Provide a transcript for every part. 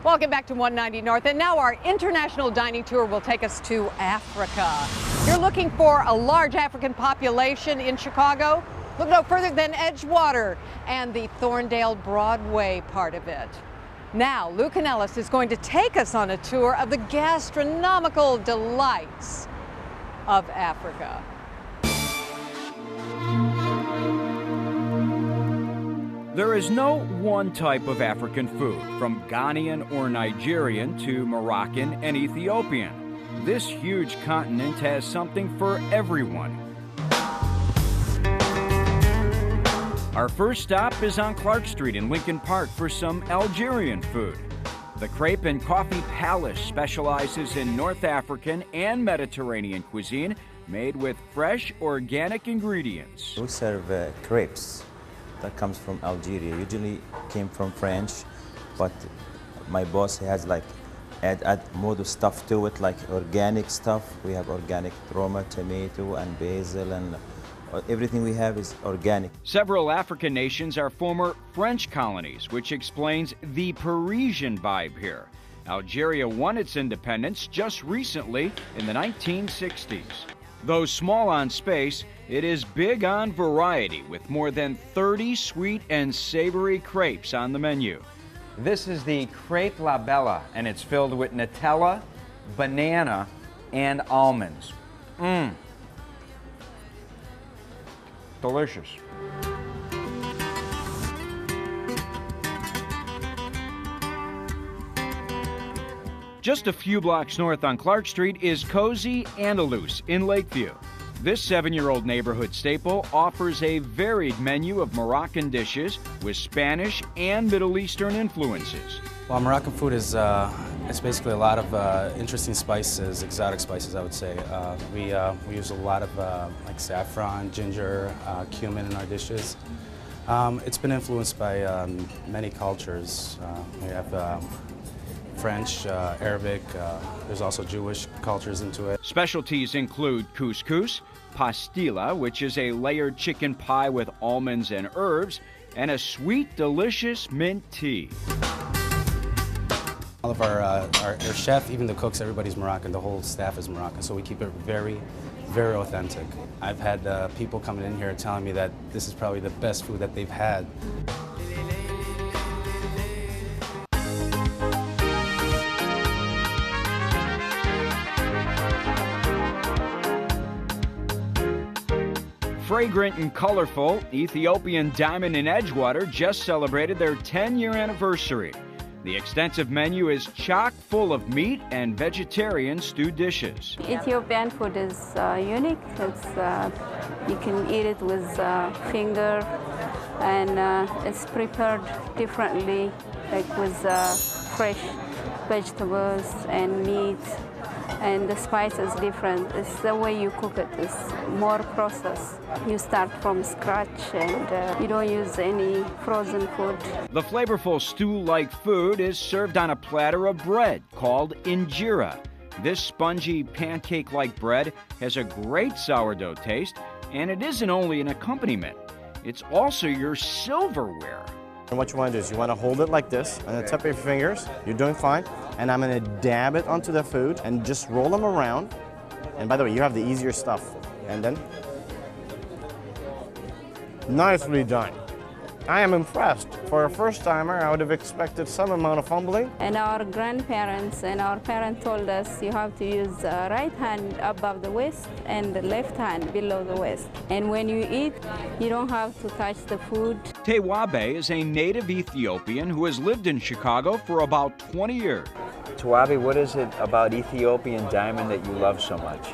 Welcome back to 190 North, and now our international dining tour will take us to Africa. You're looking for a large African population in Chicago? Look no further than Edgewater and the Thorndale Broadway part of it. Now, Luke and Ellis is going to take us on a tour of the gastronomical delights of Africa. There is no one type of African food, from Ghanaian or Nigerian to Moroccan and Ethiopian. This huge continent has something for everyone. Our first stop is on Clark Street in Lincoln Park for some Algerian food. The Crepe and Coffee Palace specializes in North African and Mediterranean cuisine made with fresh, organic ingredients. We serve crepes. That comes from Algeria. Usually came from French, but my boss has like add more stuff to it, like organic stuff. We have organic Roma, tomato, and basil, and everything we have is organic. Several African nations are former French colonies, which explains the Parisian vibe here. Algeria won its independence just recently in the 1960s. Though small on space, it is big on variety, with more than 30 sweet and savory crepes on the menu. This is the Crepe La Bella, and it's filled with Nutella, banana, and almonds. Delicious. Just a few blocks north on Clark Street is cozy Andalous in Lakeview. This 7-year-old neighborhood staple offers a varied menu of Moroccan dishes with Spanish and Middle Eastern influences. Well, Moroccan food is it's basically a lot of interesting spices, exotic spices, I would say. We use a lot of like saffron, ginger, cumin in our dishes. It's been influenced by many cultures. We have French, Arabic, there's also Jewish cultures into it. Specialties include couscous, pastilla, which is a layered chicken pie with almonds and herbs, and a sweet, delicious mint tea. All of our chef, even the cooks, everybody's Moroccan. The whole staff is Moroccan, so we keep it very, very authentic. I've had people coming in here telling me that this is probably the best food that they've had. Fragrant and colorful, Ethiopian Diamond in Edgewater just celebrated their 10-year anniversary. The extensive menu is chock full of meat and vegetarian stewed dishes. Ethiopian food is unique. It's, you can eat it with finger, and it's prepared differently, like with fresh vegetables and meat. And the spice is different. It's the way you cook it. It's more processed. You start from scratch, and you don't use any frozen food. The flavorful stew-like food is served on a platter of bread called injera. This spongy pancake-like bread has a great sourdough taste, and it isn't only an accompaniment. It's also your silverware. And what you want to do is you want to hold it like this on the tip of your fingers. You're doing fine. And I'm going to dab it onto the food and just roll them around. And by the way, you have the easier stuff. And then, nicely done. I am impressed. For a first-timer, I would have expected some amount of fumbling. And our grandparents and our parents told us you have to use the right hand above the waist and the left hand below the waist. And when you eat, you don't have to touch the food. Tewabe is a native Ethiopian who has lived in Chicago for about 20 years. Tewabe, what is it about Ethiopian diamond that you love so much?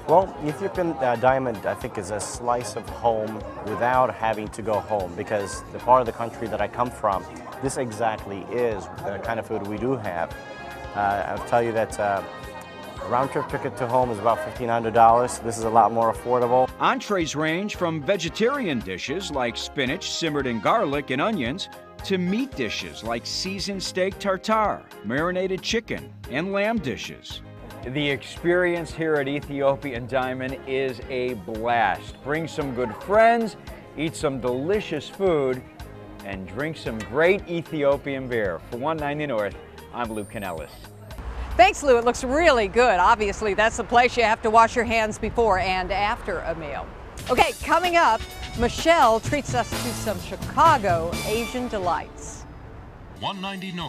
Well, Ethiopian diamond, I think, is a slice of home without having to go home, because the part of the country that I come from, this exactly is the kind of food we do have. I'll tell you that round-trip ticket to home is about $1,500. This is a lot more affordable. Entrees range from vegetarian dishes like spinach simmered in garlic and onions to meat dishes like seasoned steak tartare, marinated chicken, and lamb dishes. The experience here at Ethiopian Diamond is a blast. Bring some good friends, eat some delicious food, and drink some great Ethiopian beer. For 190 North, I'm Lou Canellis. Thanks, Lou. It looks really good. Obviously, that's the place you have to wash your hands before and after a meal. Okay, coming up, Michelle treats us to some Chicago Asian delights. 190 North.